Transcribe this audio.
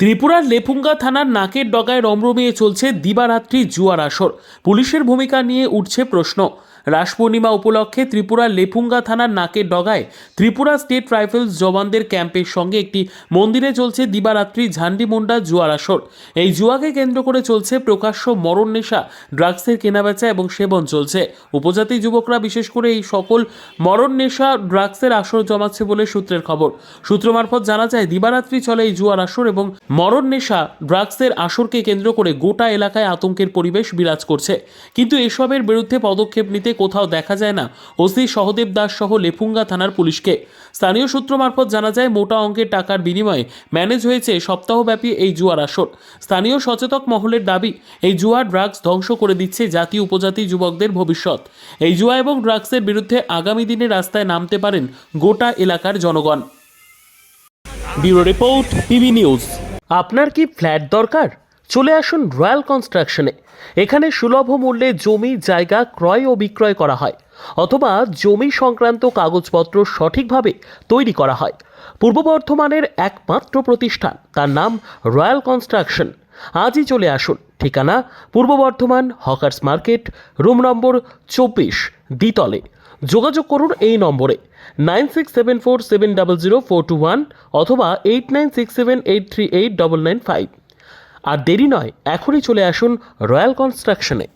ত্রিপুরার লেফুঙ্গা থানার নাকের ডগায় রমরমিয়ে চলছে দিবারাত্রি জুয়ার আসর। পুলিশের ভূমিকা নিয়ে উঠছে প্রশ্ন। রাস পূর্ণিমা উপলক্ষে ত্রিপুরার লেফুঙ্গা থানার নাকের ডগায় ত্রিপুরা স্টেট রাইফেলস জওয়ানদের ক্যাম্পের সঙ্গে একটি মন্দিরে চলছে দিবারাত্রি ঝান্ডিমুন্ডা জুয়ার আসর। এই জুয়াকে কেন্দ্র করে চলছে প্রকাশ্য মরণ নেশা, ড্রাগসের কেনাবেচা এবং সেবন চলছে। উপজাতি যুবকরা বিশেষ করে এই সকল মরণ নেশা ড্রাগসের আসর জমাচ্ছে বলে সূত্রের খবর। সূত্র মারফত জানা যায় দিবারাত্রি চলে এই জুয়ার আসর এবং মরণ নেশা ড্রাগসের আসরকে কেন্দ্র করে গোটা এলাকায় আতঙ্কের পরিবেশ বিরাজ করছে। কিন্তু এসবের বিরুদ্ধে পদক্ষেপ নিতে কোথাও দেখা যায় না ওসি সহদেব দাস সহ লেফুঙ্গা থানার পুলিশকে। স্থানীয় সূত্র মারফত জানা যায় মোটা অঙ্কের টাকার বিনিময়ে ম্যানেজ হয়েছে সপ্তাহব্যাপী এই জুয়ার আসর। স্থানীয় সচেতক মহলের দাবি, এই জুয়া ড্রাগস ধ্বংস করে দিচ্ছে জাতি উপজাতি যুবকদের ভবিষ্যৎ। এই জুয়া এবং ড্রাগসের বিরুদ্ধে আগামী দিনে রাস্তায় নামতে পারেন গোটা এলাকার জনগণ। Bureau report, PB news. আপনার কি ফ্ল্যাট দরকার? চলে আসুন রয়্যাল কনস্ট্রাকশনে। এখানে সুলভ মূল্যে জমি জায়গা ক্রয় ও বিক্রয় করা হয়, অথবা জমি সংক্রান্ত কাগজপত্র সঠিকভাবে তৈরি করা হয়। পূর্ব বর্ধমানের একমাত্র প্রতিষ্ঠান, তার নাম রয়্যাল কনস্ট্রাকশন। আজই চলে আসুন। ঠিকানা পূর্ব Bardhaman hawkers market, room number 24, দ্বিতলে। যোগাযোগ করুন এই নম্বরে 9674700421 অথবা 8967838995। আর দেরি নয়, এখনই চলে আসুন রয়্যাল কনস্ট্রাকশনে।